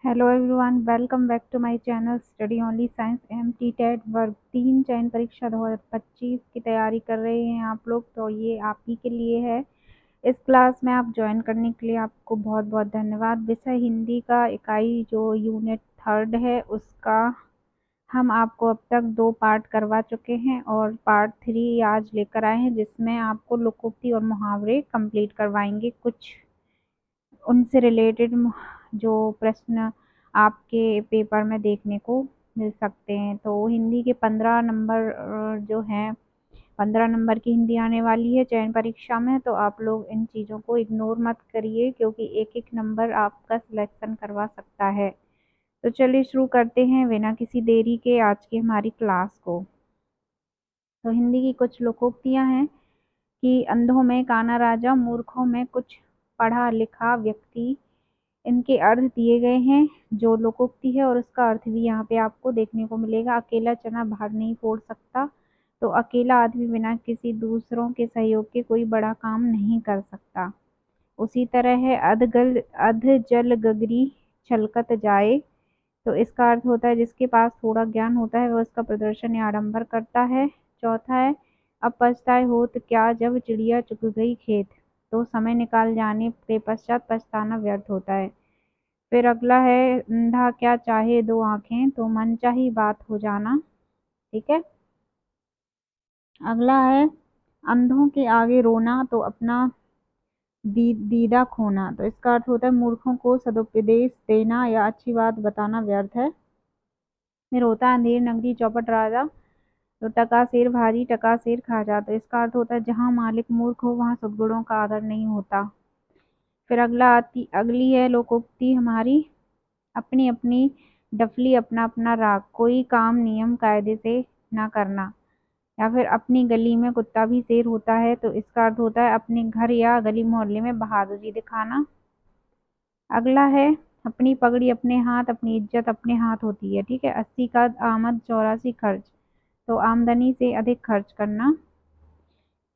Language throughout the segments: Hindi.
Hello everyone, welcome back to my channel study only science MT TET वर्ग 3 चयन परीक्षा 2025 की तैयारी कर रहे हैं आप लोग। तो ये आप ही के लिए है। इस क्लास में आप ज्वाइन करने के लिए आपको बहुत बहुत धन्यवाद। विषय हिंदी का इकाई जो यूनिट 3 है उसका हम आपको अब तक 2 पार्ट करवा चुके हैं और पार्ट 3 आज लेकर आए हैं, जिसमें आपको लोकोक्ति और मुहावरे कंप्लीट करवाएंगे। कुछ उनसे रिलेटेड जो प्रश्न आपके पेपर में देखने को मिल सकते हैं। तो हिंदी के 15 नंबर जो हैं, 15 नंबर की हिंदी आने वाली है चयन परीक्षा में। तो आप लोग इन चीज़ों को इग्नोर मत करिए, क्योंकि एक एक नंबर आपका सिलेक्शन करवा सकता है। तो चलिए शुरू करते हैं बिना किसी देरी के आज की हमारी क्लास को। तो हिंदी की कुछ लोकोक्तियां हैं कि अंधों में काना राजा, मूर्खों में कुछ पढ़ा लिखा व्यक्ति। इनके अर्थ दिए गए हैं। जो लोकोक्ति है और उसका अर्थ भी यहाँ पे आपको देखने को मिलेगा। अकेला चना भार नहीं फोड़ सकता। तो अकेला आदमी बिना किसी दूसरों के सहयोग के कोई बड़ा काम नहीं कर सकता। उसी तरह है अध जल गगरी छलकत जाए। तो इसका अर्थ होता है जिसके पास थोड़ा ज्ञान होता है वह उसका प्रदर्शन या आडंबर करता है। चौथा है अब पछताए होत क्या जब चिड़िया चुग गई खेत। तो समय निकाल जाने के पश्चात पछताना व्यर्थ होता है। फिर अगला है अंधा क्या चाहे दो आंखें, तो मनचाही बात हो जाना। ठीक है। अगला है अंधों के आगे रोना तो अपना दीदा खोना। तो इसका अर्थ होता है मूर्खों को सदुपदेश देना या अच्छी बात बताना व्यर्थ है। फिर होता है अंधेर नगरी चौपट राजा, तो टका शेर भारी टका शेर खा जा। तो इसका अर्थ होता है जहाँ मालिक मूर्ख हो वहाँ सद्गुणों का आदर नहीं होता। फिर अगली है लोकोक्ति हमारी, अपनी अपनी डफली अपना अपना राग, कोई काम नियम कायदे से ना करना। या फिर अपनी गली में कुत्ता भी शेर होता है। तो इसका अर्थ होता है अपने घर या गली मोहल्ले में बहादुरी दिखाना। अगला है अपनी पगड़ी अपने हाथ, अपनी इज्जत अपने हाथ होती है। ठीक है। 80 का आमद 84 खर्च, तो आमदनी से अधिक खर्च करना।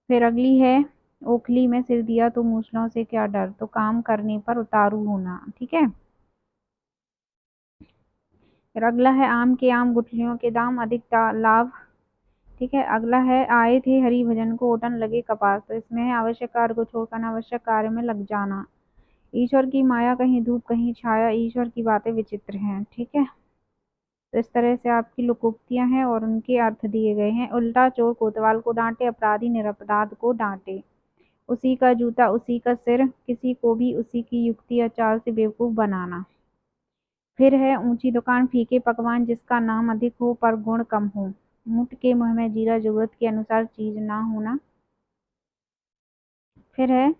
फिर अगली है ओखली में सिर दिया तो मूसलों से क्या डर, तो काम करने पर उतारू होना। ठीक है। फिर अगला है आम के आम गुठलियों के दाम अधिक लाभ। ठीक है। अगला है आए थे हरि भजन को ओटन लगे कपास। तो इसमें है आवश्यक कार्य को छोड़कर अनावश्यक कार्य में लग जाना। ईश्वर की माया कहीं धूप कहीं छाया, ईश्वर की बातें विचित्र हैं। ठीक है। तो इस तरह से आपकी लोकोक्तियां हैं और उनके अर्थ दिए गए हैं। उल्टा चोर कोतवाल को डांटे, अपराधी निरपराध को डांटे। उसी का जूता उसी का सिर, किसी को भी उसी की युक्ति या चाल से बेवकूफ बनाना। फिर है ऊंची दुकान फीके पकवान, जिसका नाम अधिक हो पर गुण कम हो। मुठ के मुंह में जीरा, जरूरत के अनुसार चीज ना होना। फिर है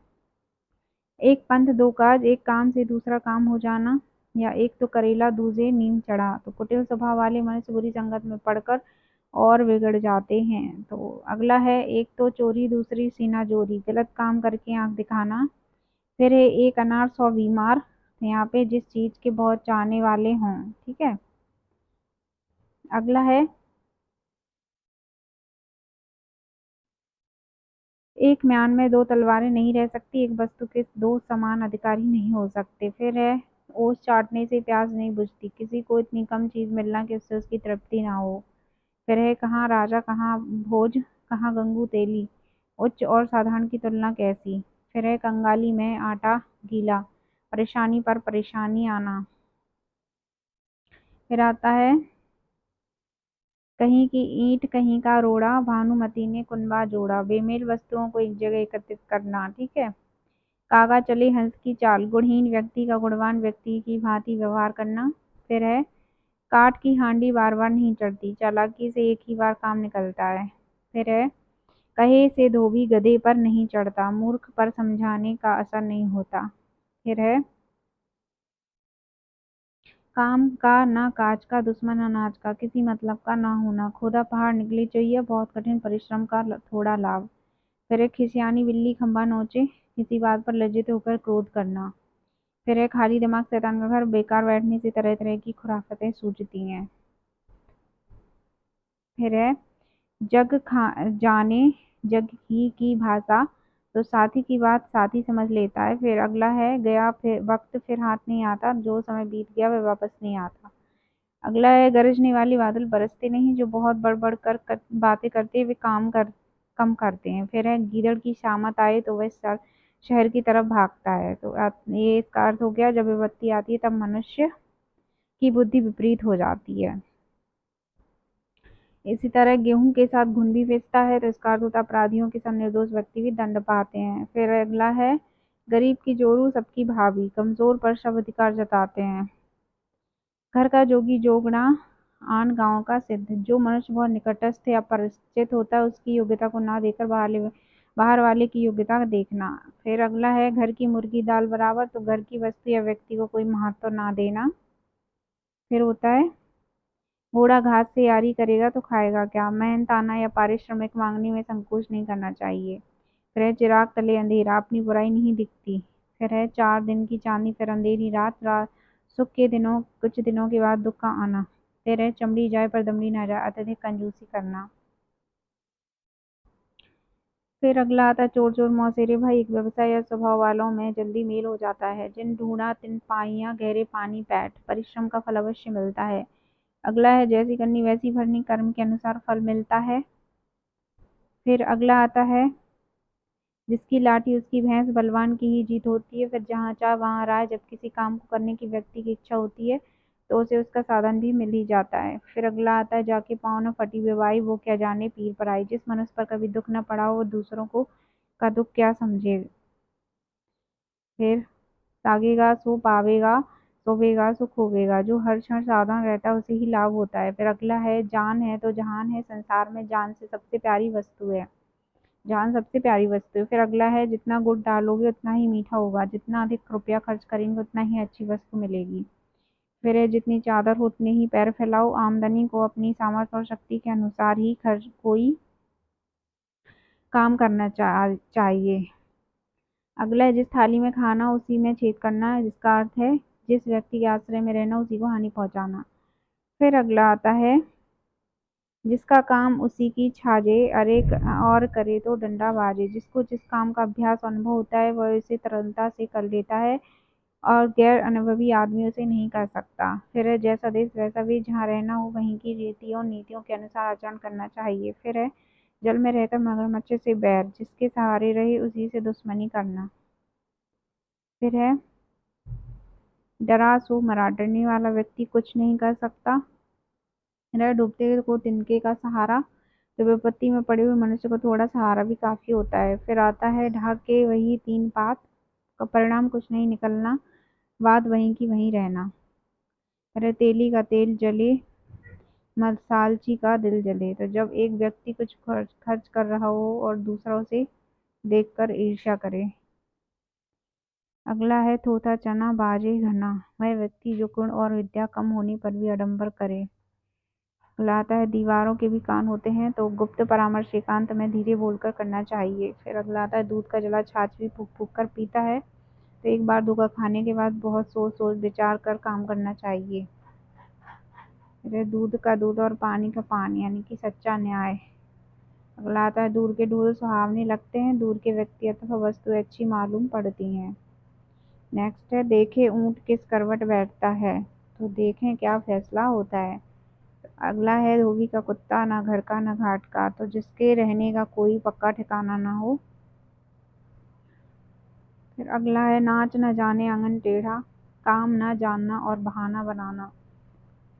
एक पंथ दो काज, एक काम से दूसरा काम हो जाना। या एक तो करेला दूजे नीम चढ़ा। तो कुटिल स्वभाव वाले मनुष्य बुरी संगत में पड़कर और बिगड़ जाते हैं। तो अगला है एक तो चोरी दूसरी सीना जोरी, गलत काम करके आंख दिखाना। फिर है एक अनार 100 बीमार, तो यहाँ पे जिस चीज के बहुत चाहने वाले हों। ठीक है। अगला है एक म्यान में दो तलवारें नहीं रह सकती, एक वस्तु के दो समान अधिकारी नहीं हो सकते। फिर है ओस चाटने से प्यास नहीं बुझती, किसी को इतनी कम चीज मिलना कि उससे उसकी तृप्ति ना हो। फिर है कहाँ राजा कहाँ भोज कहाँ गंगू तेली, उच्च और साधारण की तुलना कैसी। फिर है कंगाली में आटा गीला, परेशानी पर परेशानी आना। फिर आता है कहीं की ईंट कहीं का रोड़ा, भानुमति ने कुनबा जोड़ा। बेमेल वस्तुओं को एक जगह एकत्रित करना। ठीक है। कागा चले हंस की चाल, गुणहीन व्यक्ति का गुणवान व्यक्ति की भांति व्यवहार करना। फिर है काठ की हांडी बार बार नहीं चढ़ती, चालाकी से एक ही बार काम निकलता है। फिर है कहे से धोबी गधे पर नहीं चढ़ता, मूर्ख पर समझाने का असर नहीं होता। फिर है काम का ना काज का, दुश्मन अनाज का, किसी मतलब का ना होना, खोदा पहाड़ निकली चाहिए, बहुत कठिन परिश्रम का थोड़ा लाभ। फिर एक खिसियानी बिल्ली खंबा नोचे, किसी बात पर लज्जित होकर क्रोध करना। फिर है खाली दिमाग शैतान का घर, बेकार बैठने से तरह तरह की खुराफतें सूझती हैं। फिर है जग खा जाने जग ही की भाषा, तो साथी की बात साथी समझ लेता है। फिर अगला है गया फिर वक्त फिर हाथ नहीं आता, जो समय बीत गया वह वापस नहीं आता। अगला है गरजने वाले बादल बरसते नहीं, जो बहुत बढ़ कर बातें करते वे कम करते हैं। फिर है गीदड़ की शामत आए तो वह शहर की तरफ भागता है। तो ये इसका अर्थ हो गया, जब विपत्ति आती है तब मनुष्य की बुद्धि विपरीत हो जाती है। इसी तरह गेहूं के साथ घुन भी बेचता है, तो इसका अर्थ होता है अपराधियों के साथ निर्दोष व्यक्ति भी दंड पाते हैं। फिर अगला है गरीब की जोरू सबकी भाभी, कमजोर पर सब अधिकार जताते हैं। घर का जोगी जोगना आन गांव का सिद्ध, जो मनुष्य बहुत निकटस्थ या परिचित होता है उसकी योग्यता को ना देखकर बाहर वाले की योग्यता देखना। फिर अगला है घर की मुर्गी दाल बराबर, तो घर की वस्तु या व्यक्ति को कोई महत्व ना देना। फिर होता है घोड़ा घास से यारी करेगा तो खाएगा क्या, मेहनताना या पारिश्रमिक मांगने में संकोच नहीं करना चाहिए। फिर है चिराग तले अंधेरा, अपनी बुराई नहीं दिखती। फिर है 4 दिन की चांदी फिर अंधेरी रात, सुख के दिनों कुछ दिनों के बाद दुख का आना। फिर है चमड़ी जाए पर दमड़ी ना जाए, अत्यधिक कंजूसी करना। फिर अगला आता है चोर चोर मौसेरे भाई, एक व्यवसाय या स्वभाव वालों में जल्दी मेल हो जाता है। जिन ढूंढा तिन पाइया, गहरे पानी पैठ, परिश्रम का फल अवश्य मिलता है। अगला है जैसी करनी वैसी भरनी, कर्म के अनुसार फल मिलता है। फिर अगला आता है जिसकी लाठी उसकी भैंस, बलवान की ही जीत होती है। फिर जहाँ चाह वहाँ राह, जब किसी काम को करने की व्यक्ति की इच्छा होती है तो उसे उसका साधन भी मिल ही जाता है। फिर अगला आता है जाके पाँव न फटी बेवाई, वो क्या जाने पीर पर आई, जिस मनुष्य पर कभी दुख न पड़ा हो वो दूसरों को का दुख क्या समझे। फिर तागेगा सो पावेगा, सोवेगा सो खोवेगा, जो हर क्षण सावधान रहता है उसे ही लाभ होता है। फिर अगला है जान है तो जहान है, संसार में जान से सबसे प्यारी वस्तु है, जान सबसे प्यारी वस्तु है। फिर अगला है जितना गुड़ डालोगे उतना ही मीठा होगा, जितना अधिक रुपया खर्च करेंगे उतना ही अच्छी वस्तु मिलेगी। फिर है जितनी चादर हो उतने ही पैर फैलाओ, आमदनी को अपनी सामर्थ्य और शक्ति के अनुसार ही खर्च कोई काम करना चाहिए। अगला है जिस थाली में खाना उसी में छेद करना, जिसका अर्थ है जिस व्यक्ति के आश्रय में रहना उसी को हानि पहुंचाना। फिर अगला आता है जिसका काम उसी की छाजे, अरे और करे तो डंडा बाजे, जिसको जिस काम का अभ्यास अनुभव होता है वह इसे तरलता से कर लेता है और गैर अनुभवी आदमी उसे नहीं कर सकता। फिर है जैसा देश वैसा भी, जहाँ रहना हो वहीं की रीतियों नीतियों के अनुसार आचरण करना चाहिए। फिर है जल में रहकर मगरमच्छ से बैर, जिसके सहारे रहे उसी से दुश्मनी करना। फिर है डरा सो मरा, डरने वाला व्यक्ति कुछ नहीं कर सकता। रह डूबते को तिनके का सहारा, तो विपत्ति में पड़े हुए मनुष्य को थोड़ा सहारा भी काफी होता है। फिर आता है ढाक के वही तीन पात, का परिणाम कुछ नहीं निकलना, बात वहीं की वहीं रहना। रेतीली का तेल जले, मसालची का दिल जले, तो जब एक व्यक्ति कुछ खर्च कर रहा हो और दूसरा उसे देखकर ईर्ष्या करे। अगला है थोथा चना बाजे घना, वह व्यक्ति जो गुण और विद्या कम होने पर भी आडंबर करे। अगला आता है दीवारों के भी कान होते हैं, तो गुप्त परामर्श एकांत में धीरे बोलकर करना चाहिए। फिर अगला आता है दूध का जला छाछ भी फूक फूक कर पीता है, तो एक बार धोखा खाने के बाद बहुत सोच सोच विचार कर काम करना चाहिए। फिर दूध का दूध और पानी का पानी, यानी कि सच्चा न्याय। अगला आता है दूर के ढोल सुहावने लगते हैं, दूर के व्यक्ति अथवा वस्तु अच्छी मालूम पड़ती हैं। नेक्स्ट है देखे ऊंट किस करवट बैठता है, तो देखें क्या फैसला होता है। अगला है धोबी का कुत्ता, ना घर का ना घाट का, तो जिसके रहने का कोई पक्का ठिकाना ना हो। फिर अगला है नाच न जाने आंगन टेढ़ा, काम न जानना और बहाना बनाना।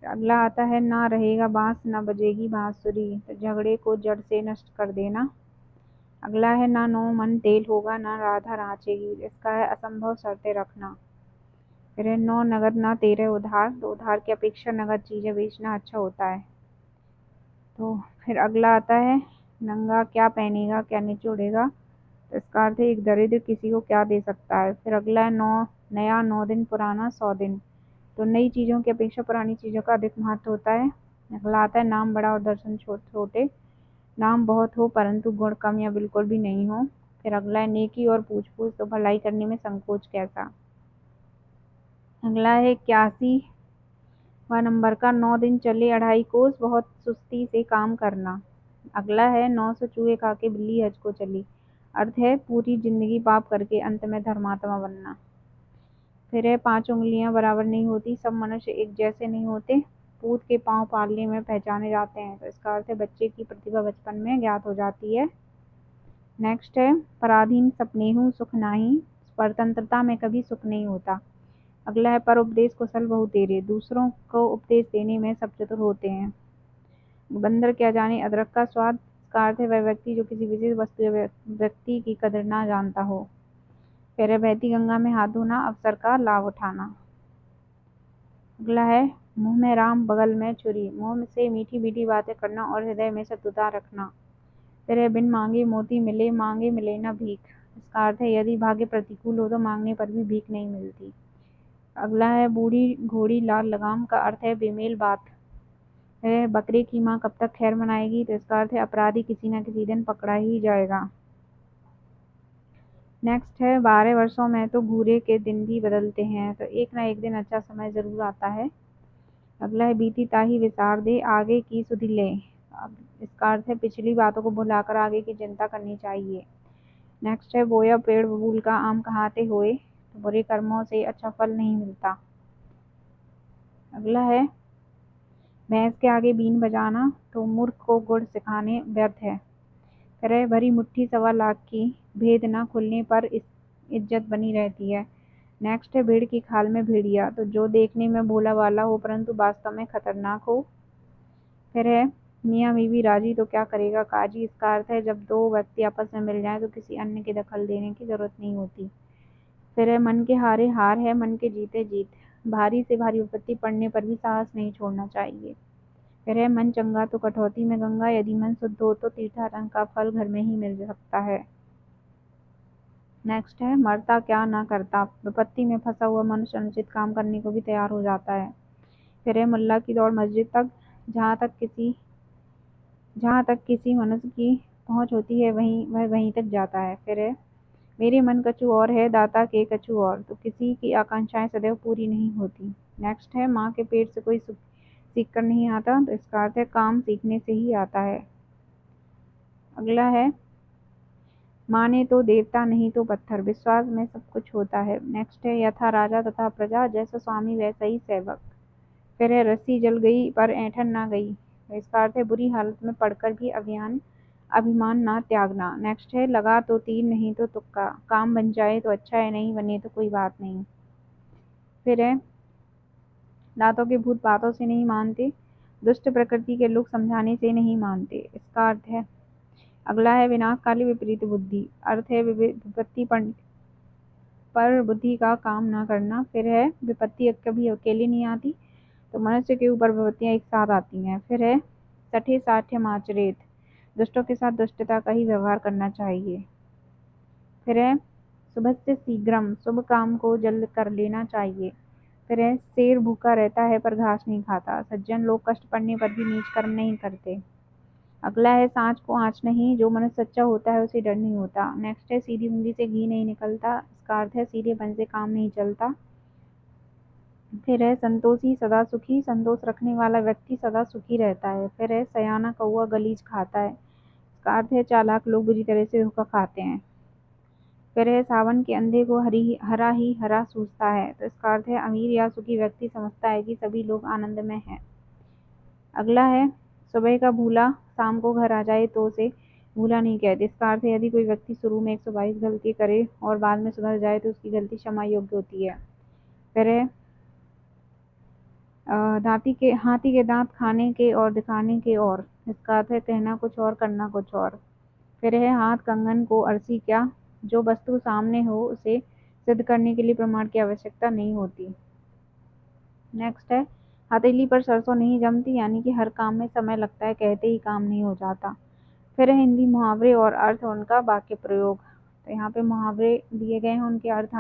अगला आता है ना रहेगा बांस न बजेगी बांसुरी, तो झगड़े को जड़ से नष्ट कर देना। अगला है ना नो मन तेल होगा ना राधा नाचेगी, इसका है असंभव शर्तें रखना। फिर है नो नगद ना तेरे उधार, तो उधार की अपेक्षा नगद चीजें बेचना अच्छा होता है। तो फिर अगला आता है नंगा क्या पहनेगा क्या निचोड़ेगा, तो इसका अर्थ है एक दरिद्र किसी को क्या दे सकता है। फिर अगला है नया 9 दिन पुराना 100 दिन, तो नई चीजों की अपेक्षा पुरानी चीजों का अधिक महत्व होता है। अगला आता है नाम बड़ा और दर्शन छोटे, नाम बहुत हो परंतु गुण कम या बिल्कुल भी नहीं हो। फिर अगला है नेकी और पूछ पूछ, तो भलाई करने में संकोच कैसा। अगला है 81वां नंबर का 9 दिन चले 2.5 कोस, बहुत सुस्ती से काम करना। अगला है 900 चूहे खा के बिल्ली हज को चली, अर्थ है पूरी जिंदगी पाप करके अंत में धर्मात्मा बनना। फिर है 5 उंगलियां बराबर नहीं होती, सब मनुष्य एक जैसे नहीं होते, पूत के पांव पालने में पहचाने जाते हैं। तो इसका अर्थ है बच्चे की प्रतिभा बचपन में ज्ञात हो जाती है। नेक्स्ट है पराधीन सपनेहु सुख नाही, स्वतंत्रता में कभी सुख नहीं होता। अगला है पर उपदेश कुशल बहु तेरे, दूसरों को उपदेश देने में सब चतुर होते हैं। बंदर क्या जाने अदरक का स्वाद, इसका अर्थ है वह व्यक्ति जो किसी विशेष वस्तु या व्यक्ति की कदर ना जानता हो। फिर है बहती गंगा में हाथ धोना, अवसर का लाभ उठाना। अगला है मुंह में राम बगल में छुरी, मुंह से मीठी मीठी बातें करना और हृदय में शत्रुता रखना। फिर है बिन मांगे मोती मिले, मांगे मिले न भीख, इसका अर्थ है यदि भाग्य प्रतिकूल हो तो मांगने पर भी भीख नहीं मिलती। अगला है बूढ़ी घोड़ी लाल लगाम, का अर्थ है बेमेल बात है। बकरे की माँ कब तक खैर मनाएगी, तो इसका अर्थ है अपराधी किसी न किसी दिन पकड़ा ही जाएगा। नेक्स्ट है 12 वर्षों में तो घूरे के दिन भी बदलते हैं, तो एक ना एक दिन अच्छा समय जरूर आता है। अगला है बीती ताही विसार दे, आगे की सुधि ले, अब इसका अर्थ है पिछली बातों को भुलाकर आगे की चिंता करनी चाहिए। नेक्स्ट है बोया पेड़ बबूल का, आम कहाते हुए, तो बुरे कर्मों से अच्छा फल नहीं मिलता। अगला है भैंस के आगे बीन बजाना, तो मूर्ख को गुड़ सिखाने व्यर्थ है। फिर है भरी मुट्ठी 1.25 लाख की, भेद न खुलने पर इज्जत बनी रहती है। नेक्स्ट है भेड़ की खाल में भेड़िया, तो जो देखने में भोला वाला हो परंतु वास्तव में खतरनाक हो। फिर है मियाँ बीवी राजी तो क्या करेगा काजी, इसका अर्थ है जब दो व्यक्ति आपस में मिल जाएं तो किसी अन्य की दखल देने की जरूरत नहीं होती। फिर है मन के हारे हार है, मन के जीते जीत, भारी से भारी विपत्ति पड़ने पर भी साहस नहीं छोड़ना चाहिए। फिर है मन चंगा तो कटौती में गंगा, यदि मन शुद्ध हो तो तीर्थाटन का फल घर में ही मिल सकता है। नेक्स्ट है मरता क्या ना करता, विपत्ति में फंसा हुआ मनुष्य अनुचित काम करने को भी तैयार हो जाता है। फिर है मुल्ला की दौड़ मस्जिद तक, जहाँ तक किसी मनुष्य की पहुँच होती है वह वहीं तक जाता है। फिर है मेरे मन कछु और है, दाता के कछु और, तो किसी की आकांक्षाएं सदैव पूरी नहीं होती। नेक्स्ट है माँ के पेट से कोई सीख कर नहीं आता, तो इसका अर्थ है काम सीखने से ही आता है। अगला है माने तो देवता नहीं तो पत्थर, विश्वास में सब कुछ होता है। नेक्स्ट है यथा राजा तथा प्रजा, जैसा स्वामी वैसा ही सेवक। फिर है रस्सी जल गई पर ऐंठन ना गई, तो इसका अर्थ है बुरी हालत में पड़कर भी अभिमान ना त्यागना। नेक्स्ट है लगा तो तीर नहीं तो तुक्का, काम बन जाए तो अच्छा है, नहीं बने तो कोई बात नहीं। फिर है दांतों के भूत बातों से नहीं मानते, दुष्ट प्रकृति के लोग समझाने से नहीं मानते, इसका अर्थ है। अगला है विनाशकाली विपरीत बुद्धि, अर्थ है विपत्ति पर बुद्धि का काम ना करना। फिर है विपत्ति कभी अकेले नहीं आती, तो मनुष्य के ऊपर विपत्तियां एक साथ आती हैं। फिर है सठे साठ्यम आचरेत, दुष्टों के साथ दुष्टता का ही व्यवहार करना चाहिए। फिर है सुबह से शीघ्रम, शुभ काम को जल्द कर लेना चाहिए। फिर है शेर भूखा रहता है पर घास नहीं खाता, सज्जन लोग कष्ट पड़ने पर भी नीच कर्म नहीं करते। अगला है सांच को आँच नहीं, जो मनुष्य सच्चा होता है उसे डर नहीं होता। नेक्स्ट है सीधी उंगली से घी नहीं निकलता, इसका अर्थ है सीधेपन से काम नहीं चलता। फिर है संतोषी सदा सुखी, संतोष रखने वाला व्यक्ति सदा सुखी रहता है। फिर है सयाना कौआ गलीज खाता है, इसका अर्थ है चालाक लोग बुरी तरह से धोखा खाते हैं। फिर है सावन के अंधे को हरा ही हरा सूझता है, तो इसका अर्थ है अमीर या सुखी व्यक्ति समझता है कि सभी लोग आनंद में हैं। अगला है सुबह का भूला शाम को घर आ जाए तो उसे भूला नहीं कहते, इसका अर्थ है यदि कोई व्यक्ति शुरू में 122 गलती करे और बाद में सुधर जाए तो उसकी गलती क्षमा योग्य होती है। फिर है हाथी के दांत खाने के और दिखाने के और, इसका अर्थ है कहना कुछ और करना कुछ और। फिर है हाथ कंगन को अरसी क्या, जो वस्तु सामने हो उसे सिद्ध करने के लिए प्रमाण की आवश्यकता नहीं होती। नेक्स्ट है हथेली पर सरसों नहीं जमती, यानी कि हर काम में समय लगता है, कहते ही काम नहीं हो जाता। फिर है हिंदी मुहावरे और अर्थ उनका वाक्य प्रयोग, तो यहाँ पे मुहावरे दिए गए हैं, उनके अर्थ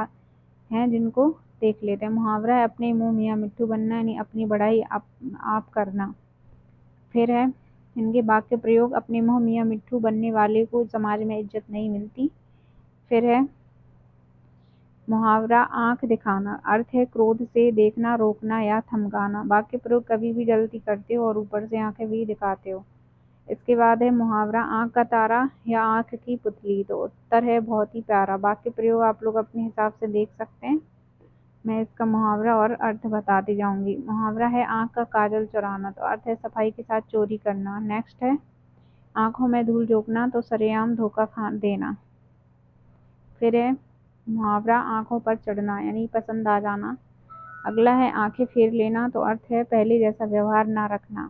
हैं जिनको देख लेते हैं। मुहावरा है अपने मुंह मियाँ मिट्ठू बनना, यानी अपनी बढ़ाई आप करना। फिर है इनके वाक्य प्रयोग, अपने मुंह मियाँ मिट्ठू बनने वाले को समाज में इज्जत नहीं मिलती। फिर है मुहावरा आंख दिखाना, अर्थ है क्रोध से देखना रोकना या थमकाना। वाक्य प्रयोग कभी भी गलती करते हो और ऊपर से आंखें भी दिखाते हो, इसके बाद है मुहावरा आँख का तारा या आँख की पुतली। तो उत्तर है बहुत ही प्यारा। वाक्य प्रयोग आप लोग अपने हिसाब से देख सकते हैं। मैं इसका मुहावरा और अर्थ बताती जाऊंगी। मुहावरा है आँख का काजल चुराना, तो अर्थ है सफाई के साथ चोरी करना। नेक्स्ट है आँखों में धूल झोंकना, तो सरेआम धोखा खा देना। फिर है मुहावरा आँखों पर चढ़ना यानी पसंद आ जाना। अगला है आंखें फेर लेना, तो अर्थ है पहले जैसा व्यवहार ना रखना।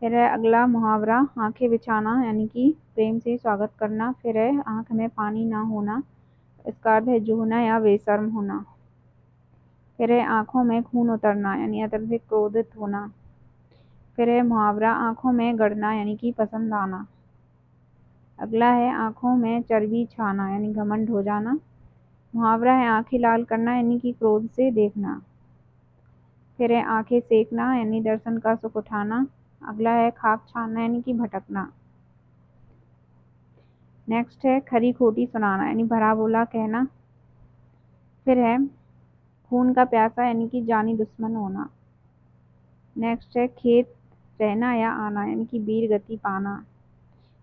फिर है अगला मुहावरा आंखें बिछाना यानी कि प्रेम से स्वागत करना। फिर है आंख में पानी ना होना, इसका अर्थ है जूहना या बेशर्म होना। फिर है आंखों में खून उतरना यानी अत्यधिक क्रोधित होना। फिर है मुहावरा आंखों में गड़ना यानी कि पसंद आना। अगला है आंखों में चर्बी छाना यानी घमंड हो जाना। मुहावरा है आंखें लाल करना यानी कि क्रोध से देखना। फिर है आंखें सेकना यानी दर्शन का सुख उठाना। अगला है खाक छानना यानी कि भटकना। नेक्स्ट है खरी खोटी सुनाना यानी भला बुरा कहना। फिर है खून का प्यासा यानी कि जानी दुश्मन होना। नेक्स्ट है खेत रहना या आना यानी कि वीर गति पाना।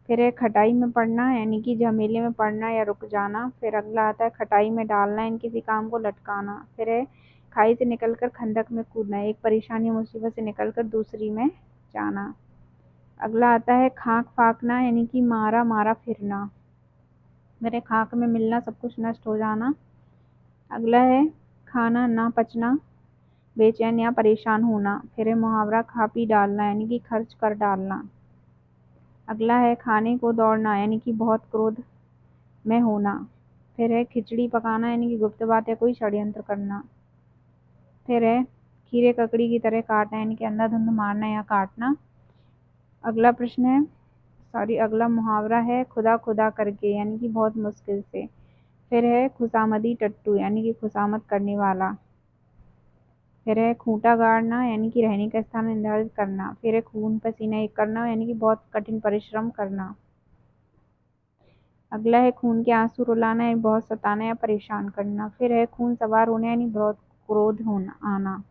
फिर है खटाई में पड़ना यानी कि झमेले में पड़ना या रुक जाना। फिर अगला आता है खटाई में डालना यानी किसी काम को लटकाना। फिर है खाई से निकलकर खंदक में कूदना, एक परेशानी मुसीबत से निकलकर दूसरी में जाना। अगला आता है खाक फाकना यानी कि मारा मारा फिरना। मेरे खाक में मिलना, सब कुछ नष्ट हो जाना। अगला है खाना ना पचना, बेचैन या परेशान होना। फिर है मुहावरा खा पी डालना यानी कि खर्च कर डालना। अगला है खाने को दौड़ना यानी कि बहुत क्रोध में होना। फिर है खिचड़ी पकाना यानी कि गुप्त बात या कोई षड्यंत्र करना। फिर है खीरे ककड़ी की तरह काटना यानी कि अंधाधुंध मारना या काटना। अगला प्रश्न है अगला मुहावरा है खुदा खुदा करके यानी कि बहुत मुश्किल से। फिर है खुशामदी टट्टू यानी कि खुशामद करने वाला। फिर है खूंटा गाड़ना यानी कि रहने का स्थान निर्धारित करना। फिर है खून पसीना एक करना यानी कि बहुत कठिन परिश्रम करना। अगला है खून के आंसू रुलाना यानी बहुत सताना या परेशान करना। फिर है खून सवार होना यानी बहुत क्रोध होना आना।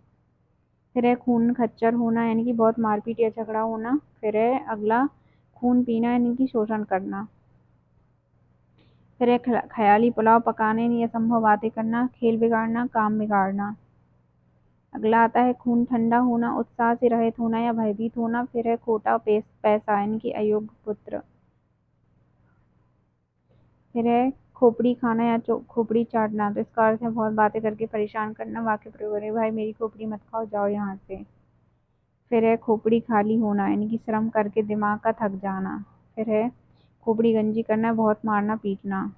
फिर है खून खच्चर होना यानी कि बहुत मारपीट या झगड़ा होना। फिर है अगला खून पीना यानी कि शोषण करना। फिर है ख्याली पुलाव पकाने यानी असंभव बातें करना, खेल बिगाड़ना, काम बिगाड़ना। अगला आता है खून ठंडा होना, उत्साह से रहित होना या भयभीत होना। फिर है खोटा पैसा यानी कि अयोग्य पुत्र। फिर है खोपड़ी खाना या खोपड़ी चाटना, तो इसका अर्थ है बहुत बातें करके परेशान करना। वाक्य प्रयोग है भाई मेरी खोपड़ी मत खाओ, जाओ यहाँ से। फिर है खोपड़ी खाली होना यानी कि श्रम करके दिमाग का थक जाना। फिर है खोपड़ी गंजी करना, बहुत मारना पीटना।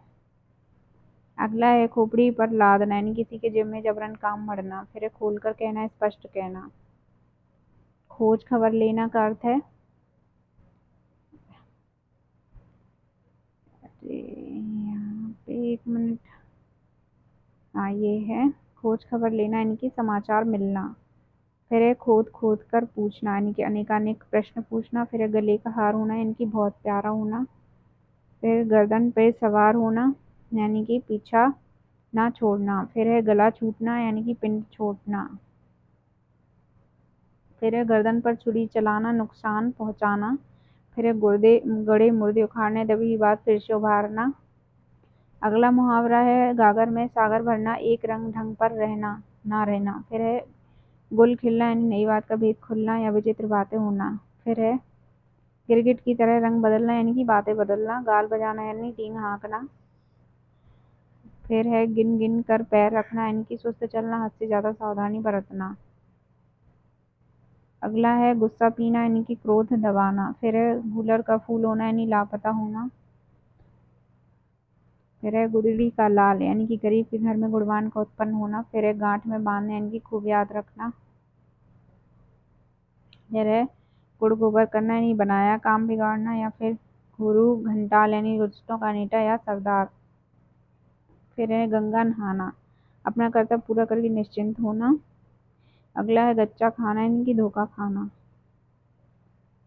अगला है खोपड़ी पर लादना यानी किसी के जिम्मे जबरन काम मढ़ना। फिर है खोल कर कहना, स्पष्ट कहना। खोज खबर लेना का अर्थ है यहाँ पे एक मिनट, हाँ ये है खोज खबर लेना यानी कि समाचार मिलना। फिर है खोद खोद कर पूछना यानी कि अनेकानेक प्रश्न पूछना। फिर है गले का हार होना यानी कि बहुत प्यारा होना। फिर गर्दन पे सवार होना यानी कि पीछा ना छोड़ना। फिर है गला छूटना यानी कि पिंड छोड़ना। फिर है गर्दन पर छुरी चलाना, नुकसान पहुंचाना। फिर है गुर्दे गड़े मुर्दे उखाड़ने, दबी बात फिर से उभारना। अगला मुहावरा है गागर में सागर भरना, एक रंग ढंग पर रहना ना रहना। फिर है गुल खिलना यानी नई बात का भेद खुलना या विचित्र बातें होना। फिर है गिरगिट की तरह रंग बदलना यानी कि बातें बदलना। गाल बजाना यानी टींग हाँकना। फिर है गिन गिन कर पैर रखना यानी कि सुस्त चलना, हद से ज्यादा सावधानी बरतना। अगला है गुस्सा पीना यानी कि क्रोध दबाना। फिर है गूलर का फूल होना यानी लापता होना। फिर है गुदड़ी का लाल यानी कि गरीब के घर में गुणवान का उत्पन्न होना। फिर है गांठ में बांधना यानी कि खूब याद रखना। फिर है गुड़ गोबर करना यानी बनाया काम बिगाड़ना। या फिर गुरु घंटाल यानी रुस्तों का नेता या सरदार। फिर है गंगा नहाना, अपना कर्तव्य पूरा करके निश्चिंत होना। अगला है गच्चा खाना यानी कि धोखा खाना।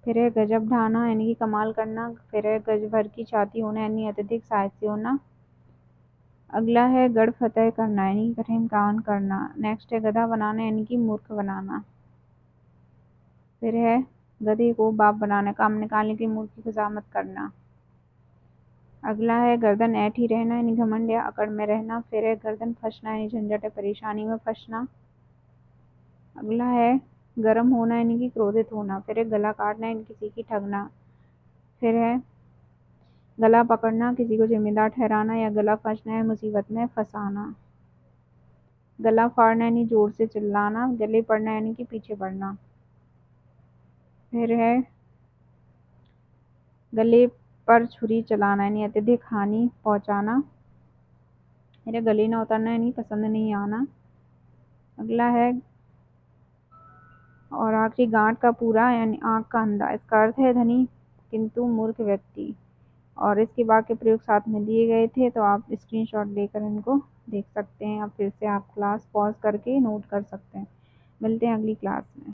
फिर है गजब ढाना यानी कि कमाल करना। फिर है गज भर की छाती होना यानी अत्यधिक साहसी होना। अगला है गढ़ फतेह करना यानी कि कठिन काम करना। नेक्स्ट है गधा बनाना यानी कि मूर्ख बनाना। फिर है गधे को बाप बनाना, काम निकालने के लिए मूर्ख की खुशामद करना। अगला है गर्दन ऐंठी रहना यानी घमंड या अकड़ में रहना। फिर है गर्दन फंसना यानी झंझट या परेशानी में फंसना। अगला है गर्म होना यानी कि क्रोधित होना। फिर है गला काटना यानी किसी की ठगना। फिर है गला पकड़ना, किसी को जिम्मेदार ठहराना या गला फंसना या मुसीबत में फंसाना। गला फाड़ना यानी जोर से चिल्लाना। गले पड़ना यानी कि पीछे पड़ना। फिर है गले पर छुरी चलाना यानी अत्यधिक हानि पहुंचाना। फिर है गले न उतरना यानी पसंद नहीं आना। अगला है और आखिरी गांठ का पूरा यानी आंख का अंधा। इसका अर्थ है धनी किंतु मूर्ख व्यक्ति। और इसके बाद के प्रयोग साथ में दिए गए थे, तो आप स्क्रीनशॉट लेकर इनको देख सकते हैं। अब फिर से आप क्लास पॉज करके नोट कर सकते हैं। मिलते हैं अगली क्लास में।